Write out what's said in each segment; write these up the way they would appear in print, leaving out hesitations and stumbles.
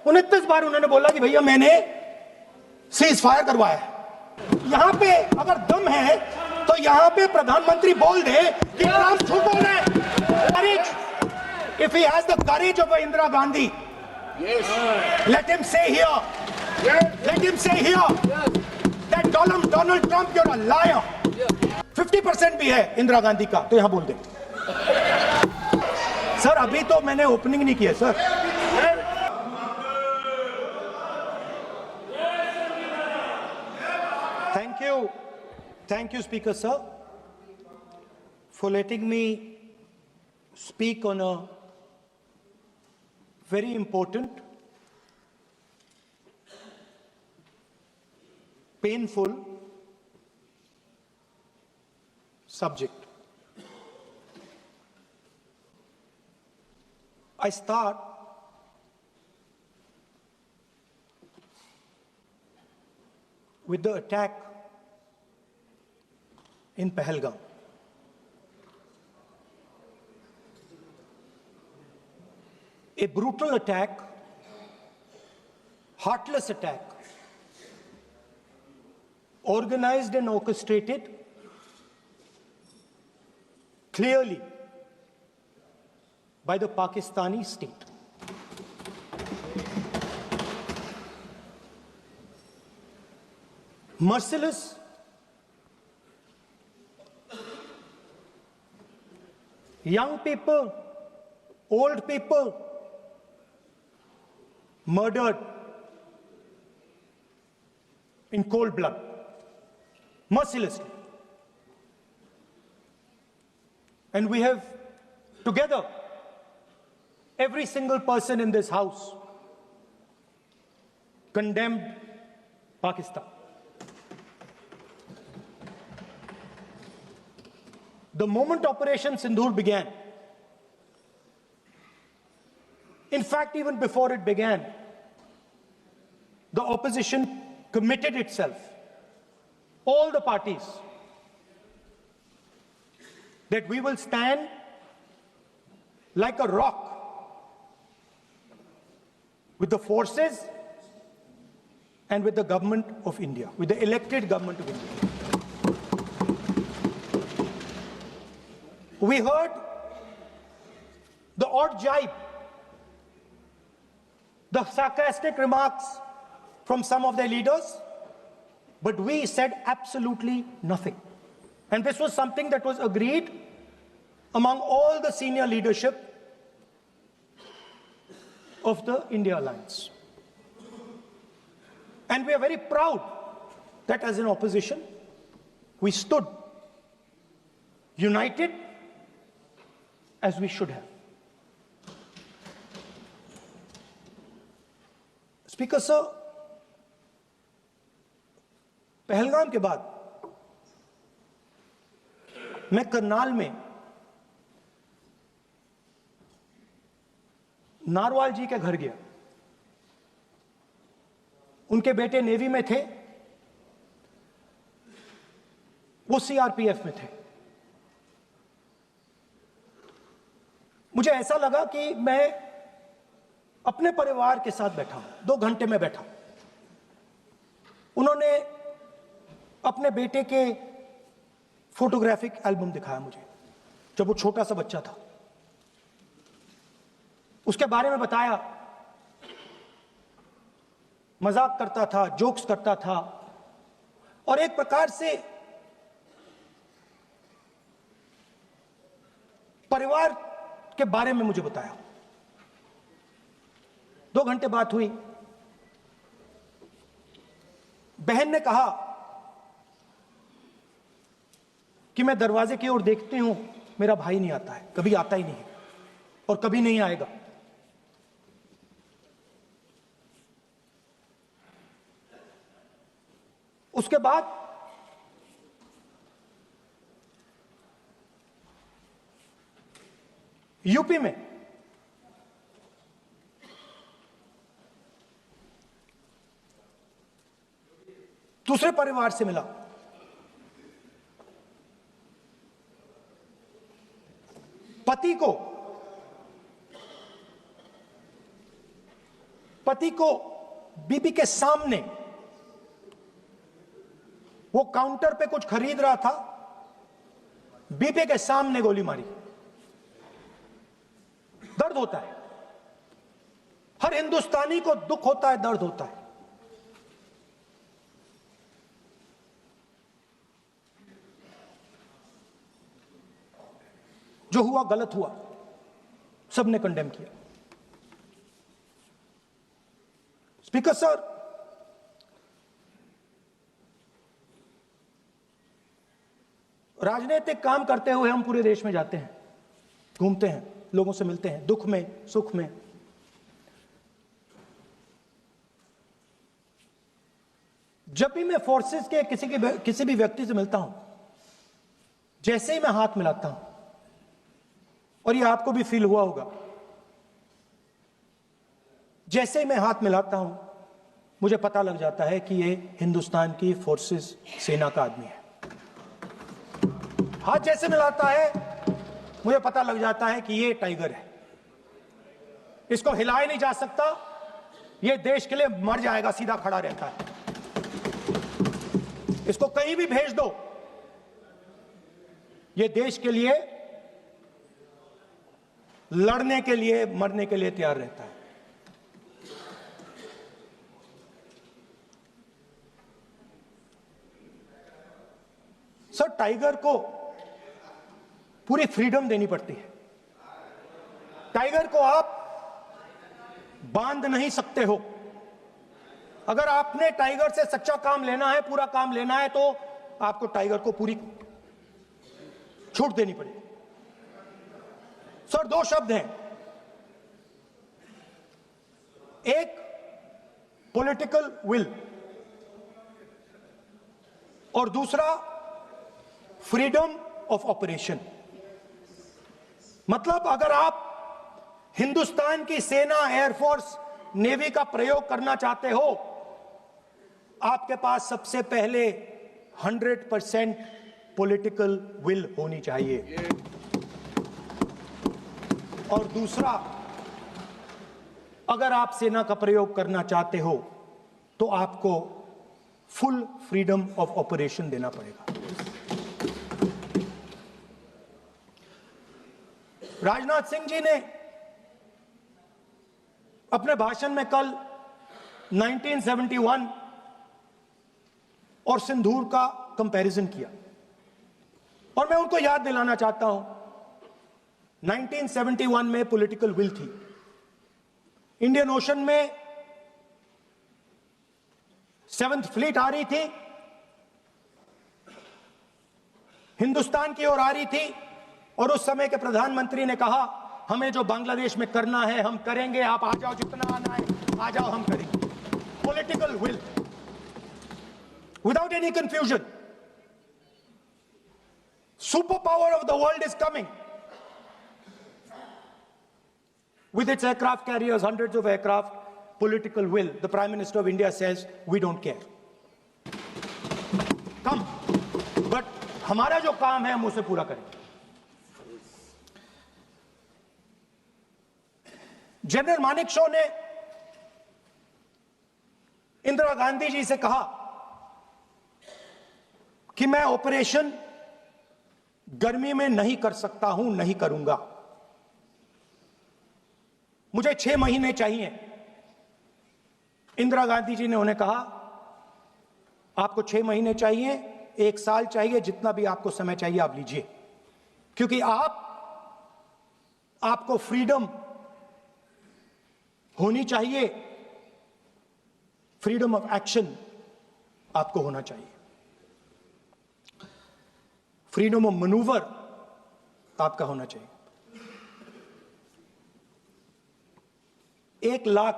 29 बार उन्होंने बोला कि भैया मैंने सीज फायर करवाया है। यहां पे अगर दम है तो यहां पे प्रधानमंत्री बोल दे कि ट्रंप झूठ बोल रहे हैं। If he has the courage of Indira Gandhi, yes, let him say here, yes, let him say here, yes, that Donald Trump, you're a liar. Yes. 50% भी है इंदिरा गांधी का, तो यहां बोल दे। सर अभी तो मैंने ओपनिंग नहीं किया sir. Thank you, Speaker sir, for letting me speak on a very important, painful subject. I start with the attack in Pahalgam. A brutal attack, heartless attack, organized and orchestrated clearly by the Pakistani state. Merciless, young people, old people, murdered in cold blood, mercilessly. And we have together, every single person in this house, condemned Pakistan. The moment Operation Sindoor began, in fact, even before it began, the opposition committed itself, all the parties, that we will stand like a rock with the forces and with the government of India, with the elected government of India. We heard the odd jibe, the sarcastic remarks from some of their leaders, but we said absolutely nothing. And this was something that was agreed among all the senior leadership of the India Alliance. And we are very proud that as an opposition, we stood united as we should have. Speaker sir, Pahalgam के बाद मैं करनाल में narwhal जी के घर गया। उनके बेटे navy में थे, वो सीआरपीएफ में थे। मुझे ऐसा लगा कि मैं अपने परिवार के साथ बैठा हूं। 2 घंटे में बैठा। उन्होंने अपने बेटे के फोटोग्राफिक एल्बम दिखाया मुझे, जब वो छोटा सा बच्चा था। उसके बारे में बताया, मजाक करता था, जोक्स करता था, और एक प्रकार से परिवार के बारे में मुझे बताया। 2 घंटे बात हुई। बहन ने कहा कि मैं दरवाजे की ओर देखती हूं, मेरा भाई नहीं आता है, कभी आता ही नहीं है और कभी नहीं आएगा। उसके बाद यूपी में दूसरे परिवार से मिला। पति को पति को बीबी के सामने वो काउंटर पे कुछ खरीद रहा था, बीबी के सामने गोली मारी। दर्द होता है, हर हिंदुस्तानी को दुख होता है, दर्द होता है। जो हुआ गलत हुआ, सबने कंडेम किया। स्पीकर सर, राजनीतिक काम करते हुए हम पूरे देश में जाते हैं, घूमते हैं, लोगों से मिलते हैं, दुख में सुख में। जब भी मैं फोर्सेस के किसी भी व्यक्ति से मिलता हूं, जैसे ही मैं हाथ मिलाता हूं, और ये आपको भी फील हुआ होगा, जैसे ही मैं हाथ मिलाता हूं मुझे पता लग जाता है कि ये हिंदुस्तान की फोर्सेस सेना का आदमी है। हाथ जैसे मिलाता है मुझे पता लग जाता है कि ये टाइगर है, इसको हिलाया नहीं जा सकता, ये देश के लिए मर जाएगा, सीधा खड़ा रहता है। इसको कहीं भी भेज दो, ये देश के लिए लड़ने के लिए, मरने के लिए तैयार रहता है। सर, टाइगर को पूरी फ्रीडम देनी पड़ती है। टाइगर को आप बांध नहीं सकते हो। अगर आपने टाइगर से सच्चा काम लेना है, पूरा काम लेना है, तो आपको टाइगर को पूरी छूट देनी पड़ेगी। सर, दो शब्द हैं, एक पॉलिटिकल विल और दूसरा फ्रीडम ऑफ ऑपरेशन। मतलब अगर आप हिंदुस्तान की सेना, एयरफोर्स, नेवी का प्रयोग करना चाहते हो, आपके पास सबसे पहले 100% पॉलिटिकल विल होनी चाहिए, और दूसरा, अगर आप सेना का प्रयोग करना चाहते हो तो आपको फुल फ्रीडम ऑफ ऑपरेशन देना पड़ेगा। राजनाथ सिंह जी ने अपने भाषण में कल 1971 और सिंदूर का कंपैरिजन किया, और मैं उनको याद दिलाना चाहता हूं, 1971 में पॉलिटिकल विल थी। इंडियन ओशन में 7th फ्लीट आ रही थी, हिंदुस्तान की ओर आ रही थी, और उस समय के प्रधानमंत्री ने कहा, हमें जो बांग्लादेश में करना है हम करेंगे, आप आ जाओ, जितना आना है आ जाओ, हम करेंगे। Political will, without any confusion. Super power of the world is coming with its aircraft carriers, hundreds of aircraft, political will. The Prime Minister of India says, we don't care. Come. But हमारा जो काम है हम उसे पूरा करेंगे। General Manekshaw ने इंदिरा गांधी जी से कहा कि मैं ऑपरेशन गर्मी में नहीं कर सकता हूं, नहीं करूंगा, मुझे 6 महीने चाहिए। इंदिरा गांधी जी ने उन्हें कहा, आपको 6 महीने चाहिए, 1 साल चाहिए, जितना भी आपको समय चाहिए आप लीजिए, क्योंकि आपको फ्रीडम होनी चाहिए, फ्रीडम ऑफ एक्शन आपको होना चाहिए, फ्रीडम ऑफ मैनूवर आपका होना चाहिए। 1 लाख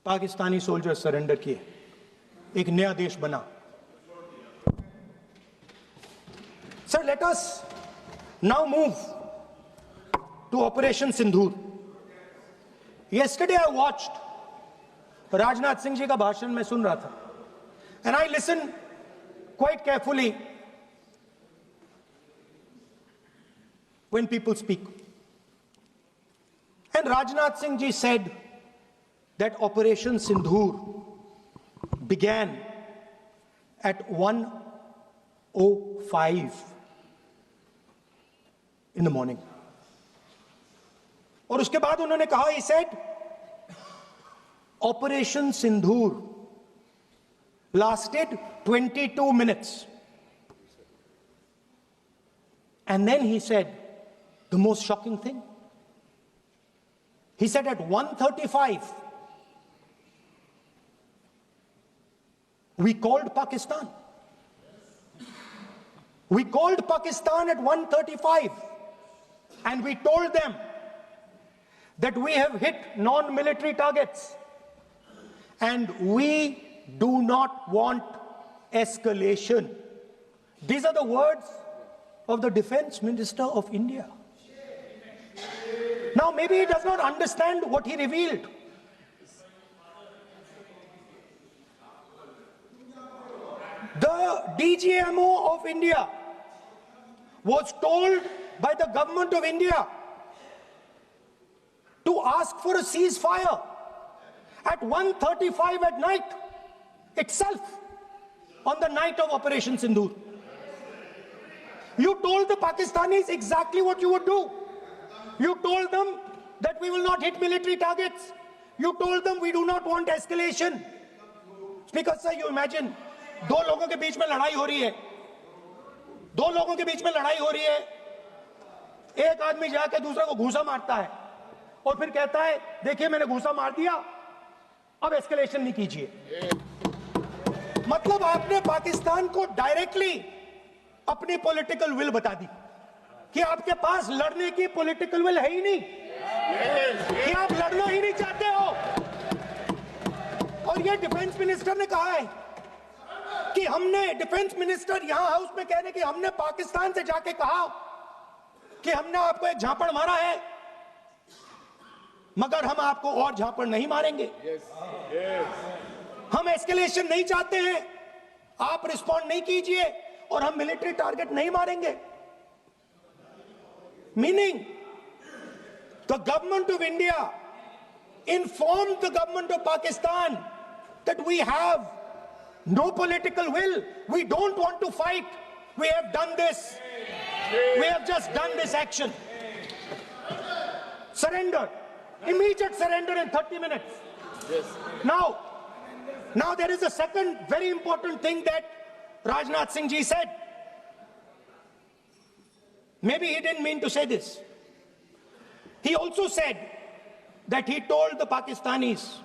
पाकिस्तानी सोल्जर सरेंडर किए, एक नया देश बना। Sir, let us now move to Operation Sindoor. Yesterday I watched Rajnath Singh ji का भाषण मैं सुन रहा था, and I listened quite carefully when people speak. And Rajnath Singh ji said that Operation Sindhur began at 1:05 in the morning. और उसके बाद उन्होंने कहा, he said, Operation Sindhur lasted 22 minutes. And then he said the most shocking thing. He said at 1:35, we called Pakistan. We called Pakistan at 1:35 and we told them that we have hit non-military targets and we do not want escalation. These are the words of the Defense Minister of India. Now, maybe he does not understand what he revealed. The DGMO of India was told by the government of India to ask for a ceasefire at 1:35 at night itself, on the night of Operation Sindhur. You told the Pakistanis exactly what you would do. You told them that we will not hit military targets. You told them we do not want escalation. Speaker sir, you imagine, दो लोगों के बीच में लड़ाई हो रही है, दो लोगों के बीच में लड़ाई हो रही है, एक आदमी जाके दूसरे को घूंसा मारता है और फिर कहता है देखिए मैंने घूंसा मार दिया, अब एस्केलेशन नहीं कीजिए. मतलब आपने पाकिस्तान को डायरेक्टली अपनी पॉलिटिकल विल बता दी कि आपके पास लड़ने की पॉलिटिकल विल है ही नहीं, कि आप लड़ना ही नहीं चाहते हो. और ये डिफेंस मिनिस्टर ने कहा है कि हमने, डिफेंस मिनिस्टर यहां हाउस में कह रहे कि हमने पाकिस्तान से जाके कहा कि हमने आपको एक झापड़ मारा है मगर हम आपको और झापड़ नहीं मारेंगे. हम एस्केलेशन नहीं चाहते हैं, आप रिस्पॉन्ड नहीं कीजिए और हम मिलिट्री टारगेट नहीं मारेंगे. Meaning the government of India informed the government of Pakistan that we have no political will, we don't want to fight, we have done this, we have just done this action. Surrender, immediate surrender in 30 minutes. Now there is a second very important thing that Rajnath Singh ji said. Maybe he didn't mean to say this. He also said that he told the Pakistanis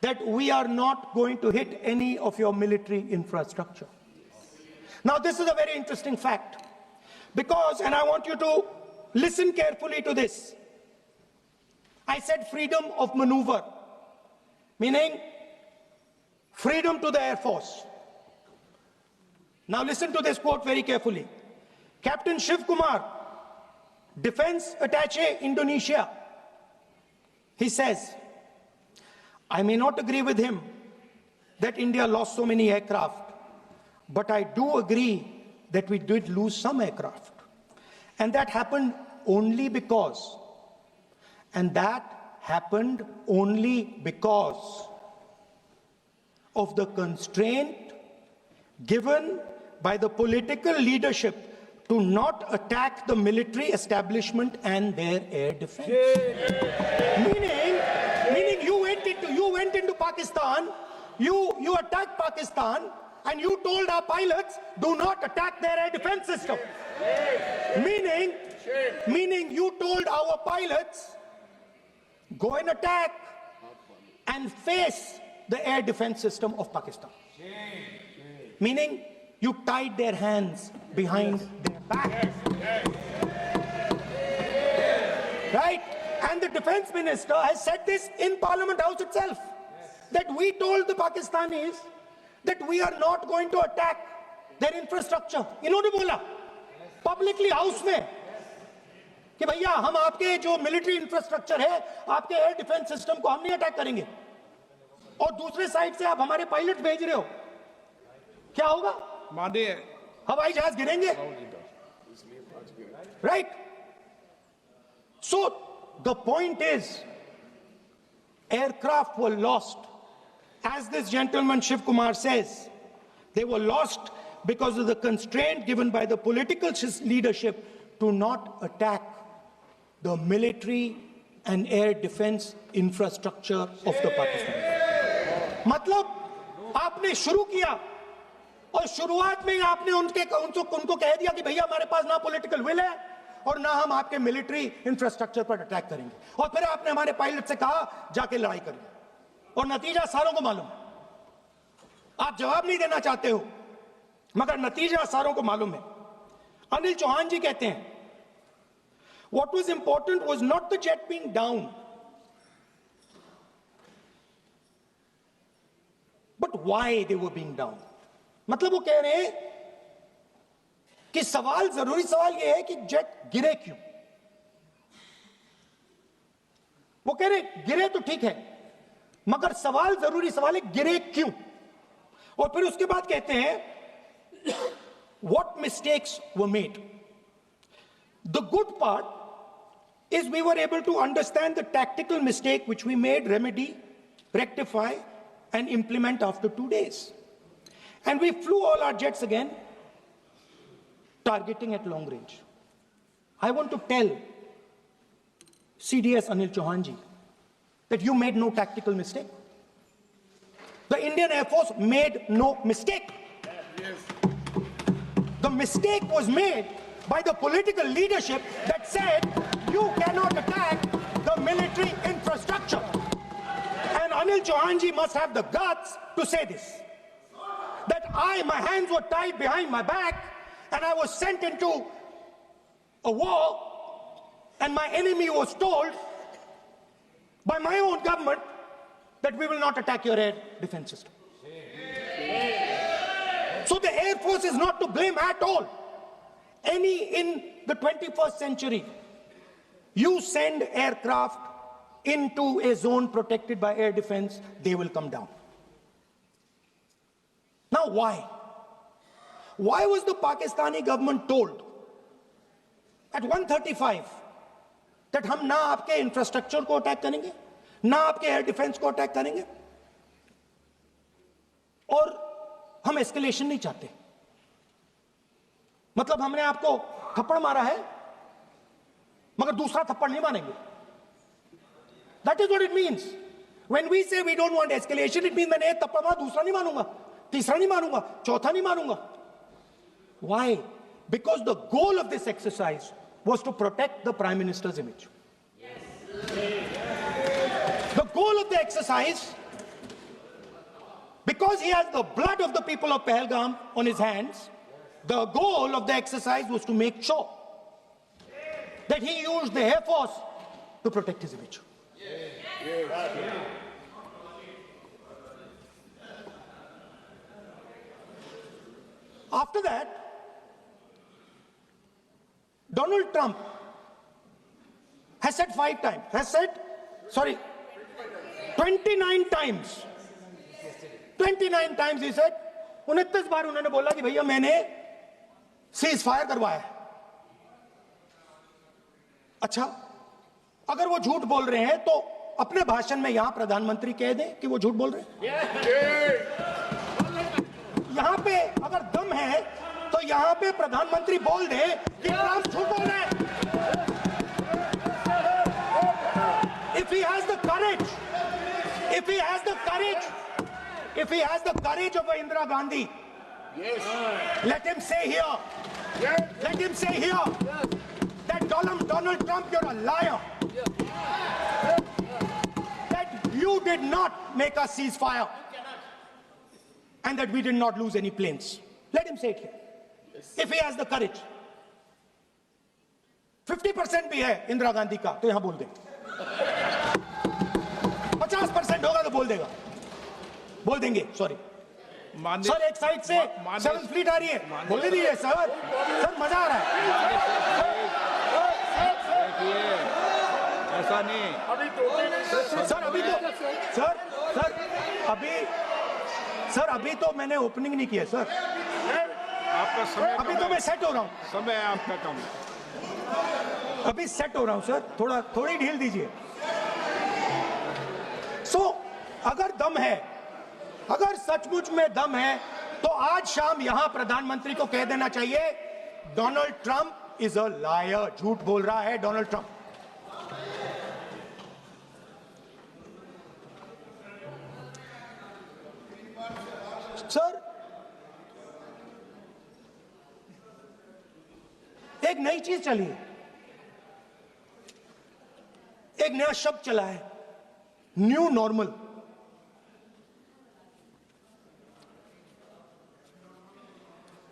that we are not going to hit any of your military infrastructure. Now this is a very interesting fact because, and I want you to listen carefully to this, I said freedom of maneuver, meaning freedom to the Air Force. Now listen to this quote very carefully. Captain Shiv Kumar, Defense Attaché, Indonesia, he says, I may not agree with him that India lost so many aircraft, but I do agree that we did lose some aircraft. And that happened only because, of the constraint given by the political leadership to not attack the military establishment and their air defense. Meaning you went into Pakistan, you attacked Pakistan, and you told our pilots, do not attack their air defense system. Meaning you told our pilots, go and attack and face the air defense system of Pakistan. Meaning you tied their hands behind their back. Right? And the defense minister has said this in Parliament House itself, that we told the Pakistanis that we are not going to attack their infrastructure. इन्होंने बोला publicly house में कि भैया हम आपके जो military infrastructure है, आपके air defense system को हम नहीं attack करेंगे. और दूसरे साइड से आप हमारे पायलट भेज रहे हो, क्या होगा? हवाई जहाज गिरेंगे. Right? So the point is, aircraft were lost. As this gentleman Shiv Kumar says, they were lost because of the constraint given by the political leadership to not attack the military and air defense infrastructure of the Pakistan. मतलब आपने शुरू किया और शुरुआत में आपने उनको कह दिया कि भैया हमारे पास ना पॉलिटिकल विल है और ना हम आपके मिलिट्री इंफ्रास्ट्रक्चर पर अटैक करेंगे, और फिर आपने हमारे पायलट से कहा जाके लड़ाई करिए, और नतीजा सारों को मालूम। आप जवाब नहीं देना चाहते हो, मगर नतीजा सारों को मालूम है। अनिल चौहान जी कहते हैं, what was important was not the jet being down, but why they were being down. मतलब वो कह रहे हैं कि जरूरी सवाल ये है कि जेट गिरे क्यों। वो कह रहे गिरे तो ठीक है, मगर जरूरी सवाल है गिरे क्यों। और फिर उसके बाद कहते हैं what mistakes were made. The good part is we were able to understand the tactical mistake which we made, remedy, rectify and implement after 2 days. And we flew all our jets again, targeting at long range. I want to tell CDS Anil Chauhan ji that you made no tactical mistake. The Indian Air Force made no mistake. The mistake was made by the political leadership that said you cannot attack the military infrastructure. And Anil Chauhan ji must have the guts to say this, that my hands were tied behind my back and I was sent into a war, and my enemy was told by my own government that we will not attack your air defense system. So the Air Force is not to blame at all. In the 21st century, you send aircraft into a zone protected by air defense, they will come down. Now why? Why was the Pakistani government told at 1:35 that हम ना आपके infrastructure को attack करेंगे, ना आपके air defence को attack करेंगे, और हम एस्केलेशन नहीं चाहते? मतलब हमने आपको थप्पड़ मारा है मगर दूसरा थप्पड़ नहीं मारेंगे. That is what it means. When we say we don't want escalation, it means मैंने एक थप्पड़ मारा, दूसरा नहीं मारूंगा, तीसरा नहीं मारूंगा, चौथा नहीं मारूंगा. Why? Because the goal of this exercise was to protect the Prime Minister's image. The goal of the exercise, because he has the blood of the people of Pahalgam on his hands, the goal of the exercise was to make sure that he used the Air Force to protect his image. After that, Donald Trump has said 29 times. 29 times he said, 29 बार उन्होंने बोला कि भैया मैंने cease fire करवाया है. अच्छा, अगर वो झूठ बोल रहे हैं तो अपने भाषण में यहां प्रधानमंत्री कह दें कि वो झूठ बोल रहे हैं. यहां पे अगर दम है तो यहां पे प्रधानमंत्री बोल दे कि ट्रंप झूठ बोल रहे हैं. If he has the courage, if he has the courage of Indira Gandhi, let him say here, that Donald Trump, you're a liar. That you did not make us ceasefire and that we did not lose any planes. Let him say it here. If he has the courage. 50% भी है इंदिरा गांधी का तो यहां बोल दे. 50% होगा तो बोल देंगे. सॉरी सर, एक साइड से 7th फ्लीट आ रही है, बोल दीजिए सर. मजा आ रहा है. ऐसा नहीं सर अभी तो मैंने ओपनिंग नहीं किया सर. आपका समय अभी तो मैं सेट हो रहा हूं. समय आपका कम. अभी सेट हो रहा हूं सर, थोड़ी ढील दीजिए। अगर दम है, अगर सचमुच में दम है, तो आज शाम यहां प्रधानमंत्री को कह देना चाहिए Donald Trump is a liar, झूठ बोल रहा है डोनाल्ड ट्रंप। सर, एक नई चीज चली है, एक नया शब्द चला है, न्यू नॉर्मल।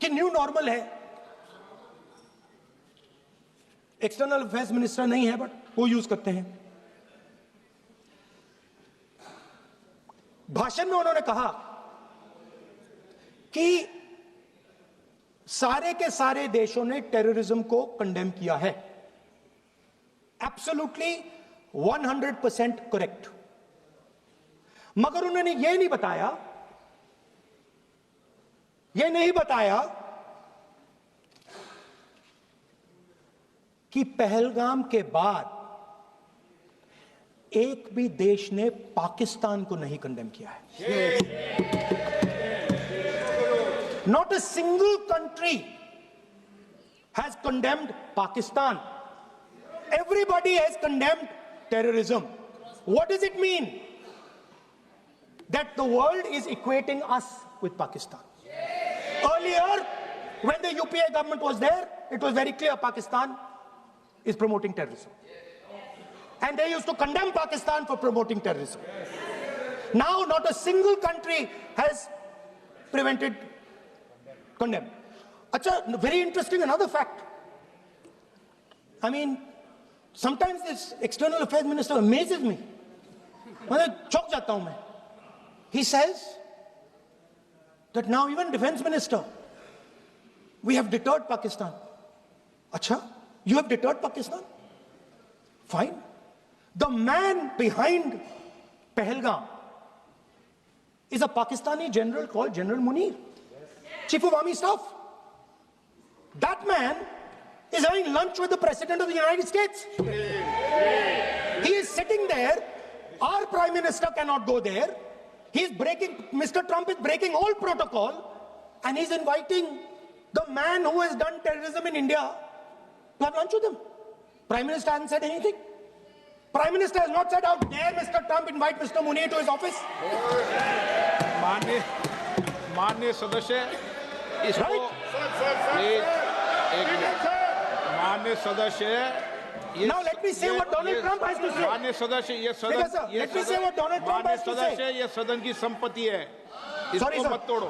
कि न्यू नॉर्मल है, एक्सटर्नल अफेयर्स मिनिस्टर नहीं है बट वो यूज करते हैं। भाषण में उन्होंने कहा कि सारे के सारे देशों ने टेररिज्म को कंडेम किया है। Absolutely 100% correct. मगर उन्होंने यह नहीं बताया कि पहलगाम के बाद एक भी देश ने पाकिस्तान को नहीं कंडेम किया है। Not a single country has condemned Pakistan. Everybody has condemned terrorism. What does it mean? That the world is equating us with Pakistan. Earlier, when the UPA government was there, it was very clear Pakistan is promoting terrorism. And they used to condemn Pakistan for promoting terrorism. Now, not a single country has prevented condemn. Acha, very interesting, another fact. I mean, sometimes this external affairs minister amazes me. मतलब चौंक जाता हूं मैं. He says that now even defense minister, we have deterred Pakistan. Acha, you have deterred Pakistan? Fine. The man behind Pahalgam is a Pakistani general called General Munir. Chief of Army Staff. That man is having lunch with the President of the United States. He is sitting there. Our Prime Minister cannot go there. Mr. Trump is breaking all protocol, and he's inviting the man who has done terrorism in India to have lunch with him. Prime Minister hasn't said anything. Prime Minister has not said, how dare Mr. Trump invite Mr. Munir to his office? माननीय सदस्य, इसको माननीय सदस्य, now let me say what Donald Trump has to say. माननीय सदस्य, ये सदन, let me say what Donald Trump has to say. सदस्य, ये सदन की संपत्ति है, इसको मत तोड़ो।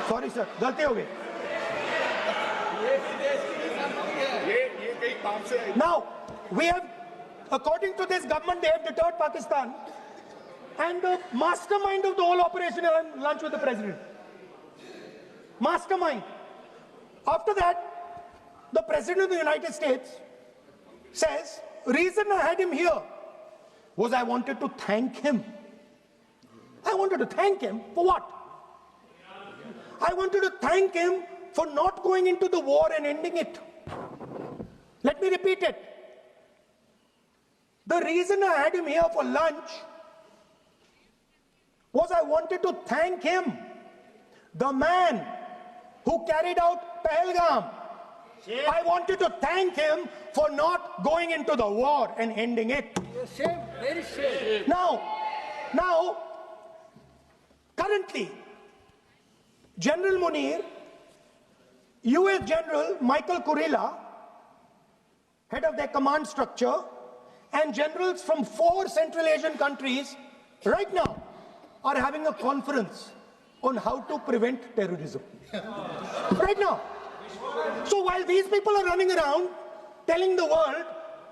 Sorry sir, गलती हो गई। Now we have, according to this government, they have deterred Pakistan. And the mastermind of the whole operation had lunch with the president. Mastermind. After that, the president of the United States says, reason I had him here was I wanted to thank him. I wanted to thank him for what? I wanted to thank him for not going into the war and ending it. Let me repeat it. The reason I had him here for lunch was I wanted to thank him, the man who carried out Pahalgam. I wanted to thank him for not going into the war and ending it. Shame, very shame. Now, currently, General Munir, US General Michael Kurilla, head of their command structure, and generals from 4 Central Asian countries right now are having a conference on how to prevent terrorism. Right now. So while these people are running around telling the world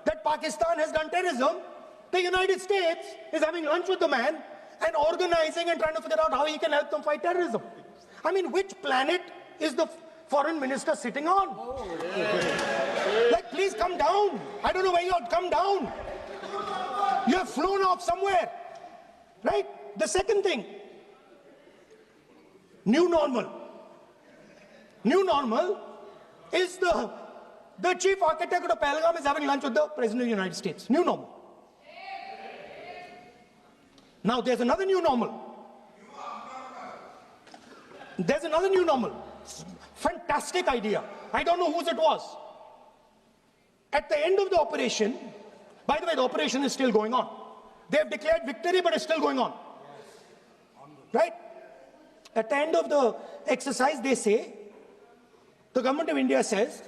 that Pakistan has done terrorism, the United States is having lunch with the man and organizing and trying to figure out how he can help them fight terrorism. I mean, which planet is the foreign minister sitting on? Like, please come down. I don't know where you're, come down. You have flown off somewhere, right? The second thing, new normal. New normal is the the chief architect of Pahalgam is having lunch with the President of the United States. New normal. Now there's another new normal. There's another new normal. Fantastic idea. I don't know whose it was. At the end of the operation, by the way, the operation is still going on. They have declared victory, but it's still going on. Right? At the end of the exercise, they say, the government of India says,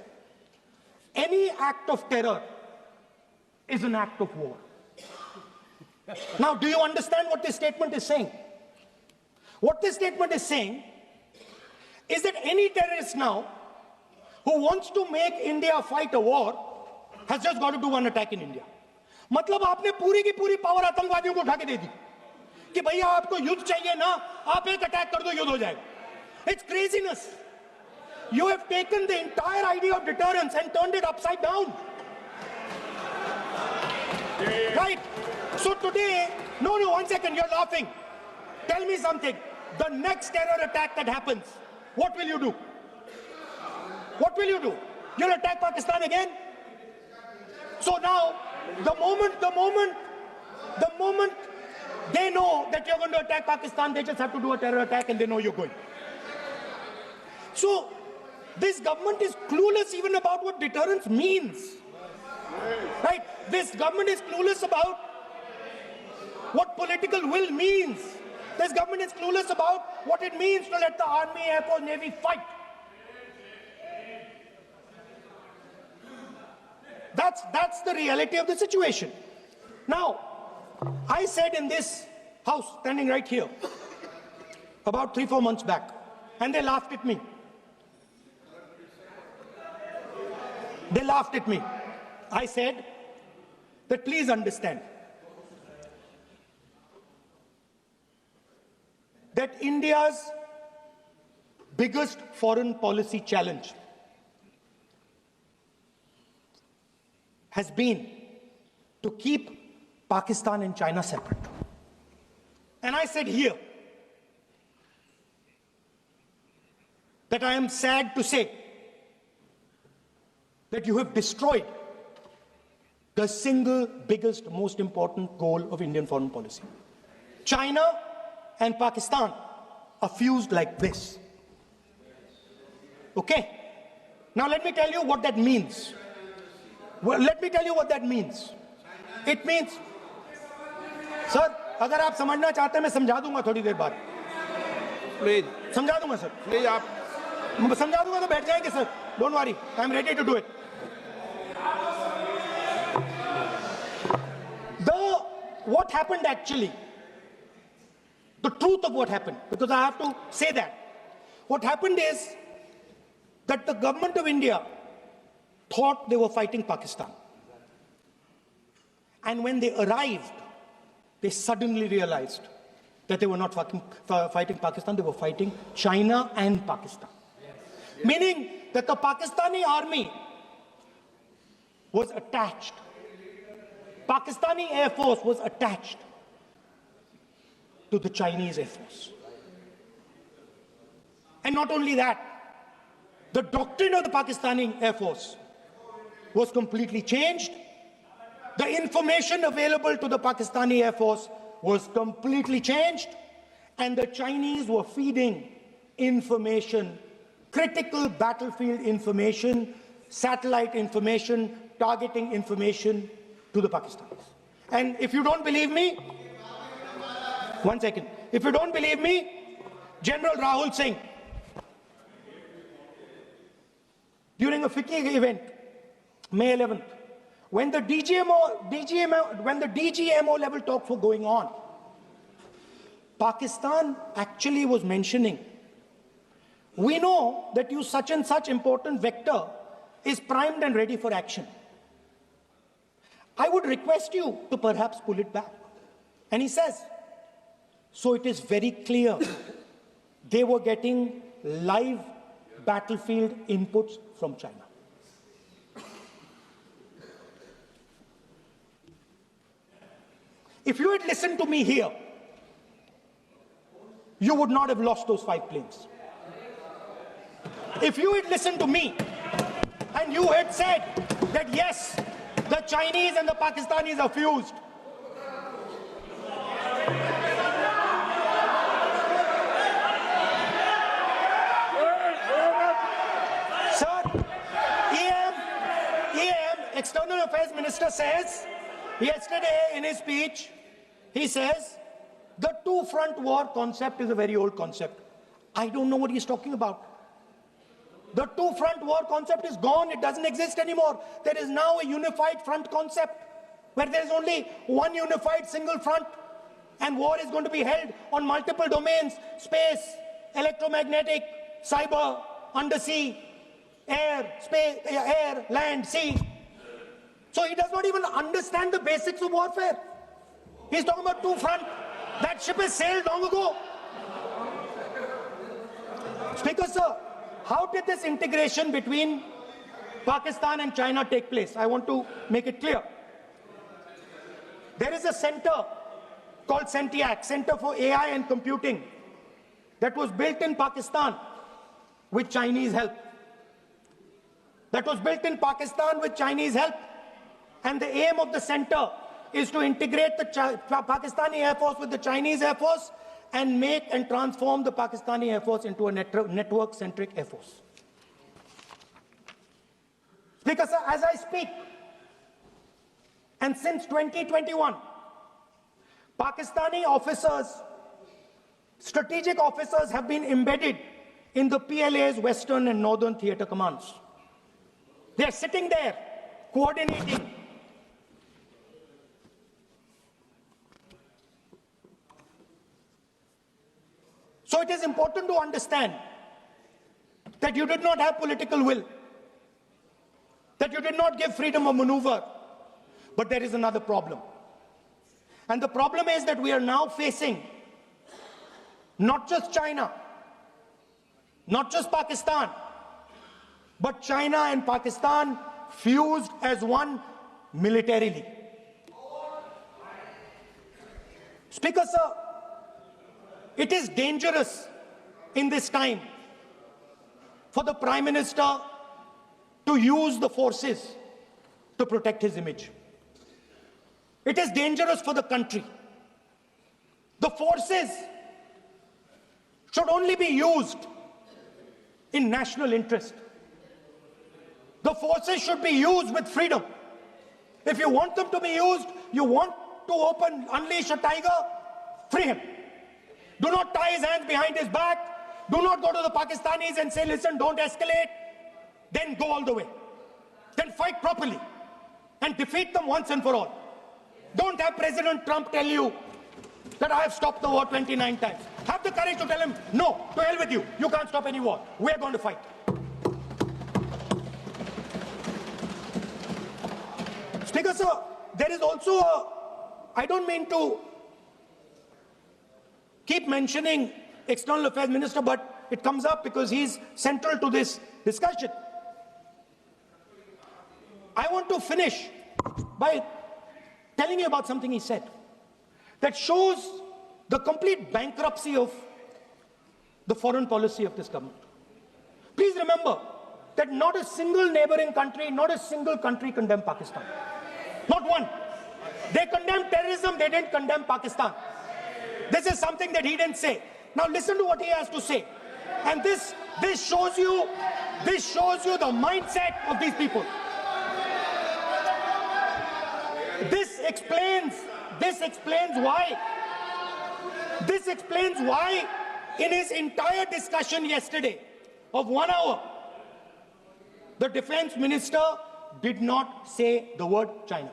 any act of terror is an act of war. Now, do you understand what this statement is saying? What this statement is saying is that any terrorist now who wants to make India fight a war has just got to do one attack in India. मतलब आपने पूरी की पूरी power आतंकवादियों को उठा के दे दी कि भैया आपको युद्ध चाहिए ना, आप एक अटैक कर दो, युद्ध हो जाएगा. It's craziness. You have taken the entire idea of deterrence and turned it upside down. Right? So today, no, one second, you're laughing. Tell me something. The next terror attack that happens, what will you do? What will you do? You'll attack Pakistan again? So now, the moment they know that you're going to attack Pakistan, they just have to do a terror attack and they know you're going. So, this government is clueless even about what deterrence means. Right? This government is clueless about what political will means. This government is clueless about what it means to let the Army, Air Force, Navy fight. That's the reality of the situation. Now, I said in this house, standing right here, about 3-4 months back, and they laughed at me. They laughed at me. I said that please understand that India's biggest foreign policy challenge has been to keep Pakistan and China separate. And I said here that I am sad to say that you have destroyed the single biggest, most important goal of Indian foreign policy. China and Pakistan are fused like this. Okay? Now let me tell you what that means. Well, let me tell you what that means. It means, sir, अगर आप समझना चाहते हैं मैं समझा दूंगा थोड़ी देर बाद. प्लीज समझा दूंगा सर. प्लीज आप समझा दूंगा तो बैठ जाएंगे sir. Don't worry, I'm ready to do it. What happened actually, the truth of what happened, because I have to say that. What happened is that the government of India thought they were fighting Pakistan. And when they arrived, they suddenly realized that they were not fighting Pakistan, they were fighting China and Pakistan. Meaning that the Pakistani army was attached. Pakistani Air Force was attached to the Chinese Air Force. And not only that, the doctrine of the Pakistani Air Force was completely changed. The information available to the Pakistani Air Force was completely changed. And the Chinese were feeding information, critical battlefield information, satellite information, targeting information to the Pakistanis. And if you don't believe me, one second. If you don't believe me, General Rahul Singh, during a FICCI event, May 11th, when the DGMO level talks were going on, Pakistan actually was mentioning, we know that you such and such important vector is primed and ready for action. I would request you to perhaps pull it back. And he says, so it is very clear they were getting live battlefield inputs from China. If you had listened to me here, you would not have lost those 5 planes. If you had listened to me And you had said that yes, the Chinese and the Pakistanis are fused. Sir, External Affairs Minister says, yesterday in his speech, he says, the two-front war concept is a very old concept. I don't know what he's talking about. The two-front war concept is gone. It doesn't exist anymore. There is now a unified front concept where there is only one unified single front, and war is going to be held on multiple domains: space, electromagnetic, cyber, undersea, air, space, air, land, sea. So he does not even understand the basics of warfare. He's talking about two-front. That ship has sailed long ago. Speaker, sir, how did this integration between Pakistan and China take place? I want to make it clear. There is a center called CENTIAC, Center for AI and Computing, that was built in Pakistan with Chinese help. And the aim of the center is to integrate the Pakistani Air Force with the Chinese Air Force and make and transform the Pakistani Air Force into a network-centric Air Force. Speaker, sir, as I speak, and since 2021, Pakistani officers, strategic officers, have been embedded in the PLA's Western and Northern Theatre Commands. They are sitting there, coordinating. So it is important to understand that you did not have political will, that you did not give freedom of maneuver. But there is another problem. And the problem is that we are now facing not just China, not just Pakistan, but China and Pakistan fused as one militarily. Speaker, sir, it is dangerous in this time for the Prime Minister to use the forces to protect his image. It is dangerous for the country. The forces should only be used in national interest. The forces should be used with freedom. If you want them to be used, you want to unleash a tiger, free him. Do not tie his hands behind his back. Do not go to the Pakistanis and say, listen, don't escalate. Then go all the way. Then fight properly and defeat them once and for all. Don't have President Trump tell you that I have stopped the war 29 times. Have the courage to tell him, no, to hell with you. You can't stop any war. We're going to fight. Speaker, sir, there is also I don't mean to keep mentioning External Affairs Minister, but it comes up because he's central to this discussion. I want to finish by telling you about something he said that shows the complete bankruptcy of the foreign policy of this government. Please remember that not a single neighboring country, not a single country condemned Pakistan. Not one. They condemned terrorism, they didn't condemn Pakistan. This is something that he didn't say. Now listen to what he has to say. And this shows you the mindset of these people. This explains why in his entire discussion yesterday of 1 hour, the defense minister did not say the word China.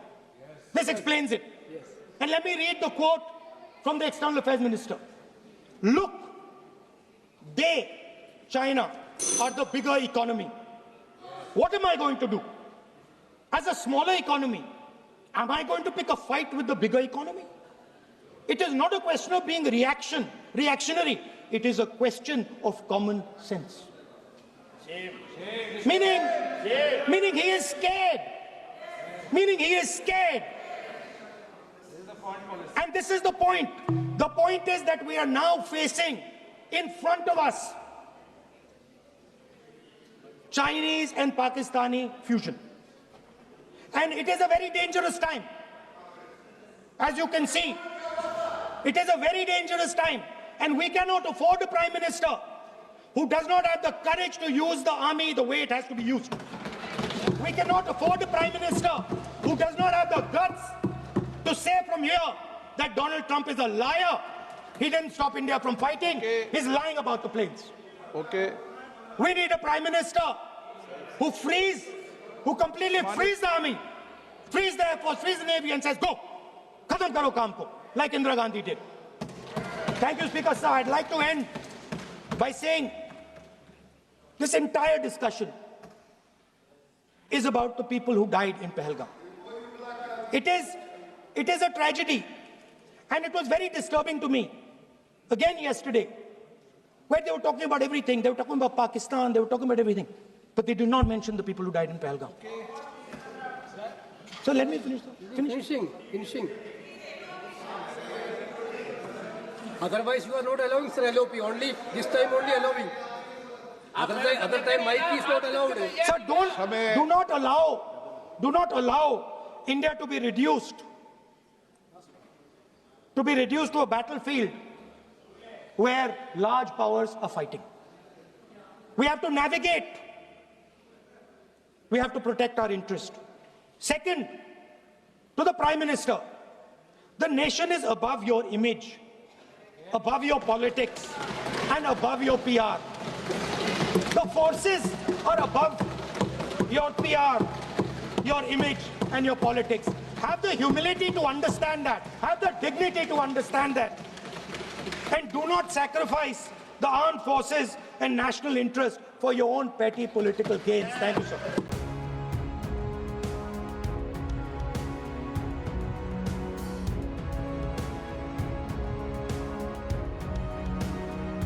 This explains it. And let me read the quote from the External Affairs Minister. Look, China, are the bigger economy. What am I going to do? As a smaller economy, am I going to pick a fight with the bigger economy? It is not a question of being reactionary. It is a question of common sense. Meaning he is scared. And this is the point. The point is that we are now facing in front of us Chinese and Pakistani fusion. And it is a very dangerous time. As you can see, it is a very dangerous time. And we cannot afford a prime minister who does not have the courage to use the army the way it has to be used. We cannot afford a prime minister who does not have the guts to say from here that Donald Trump is a liar. He didn't stop India from fighting. Okay. He's lying about the planes. Okay. We need a prime minister who completely frees the army, frees the air force, frees the navy and says, go, khatam karo kaam ko, like Indira Gandhi did. Thank you, Speaker, sir. I'd like to end by saying this entire discussion is about the people who died in Pahalgam. It is a tragedy, and it was very disturbing to me. Again yesterday, where they were talking about everything, they were talking about Pakistan, they were talking about everything, but they did not mention the people who died in Pahalgam. So let me finish. Finishing. Otherwise, you are not allowing, sir, LOP. Only this time, only allowing. Other time, mic is not allowed. Sir, do not allow India to be reduced to a battlefield where large powers are fighting. We have to navigate. We have to protect our interest. Second, to the Prime Minister, the nation is above your image, above your politics, and above your PR. The forces are above your PR, your image, and your politics. Have the humility to understand that. Have the dignity to understand that. And do not sacrifice the armed forces and national interest for your own petty political gains. Thank you, sir.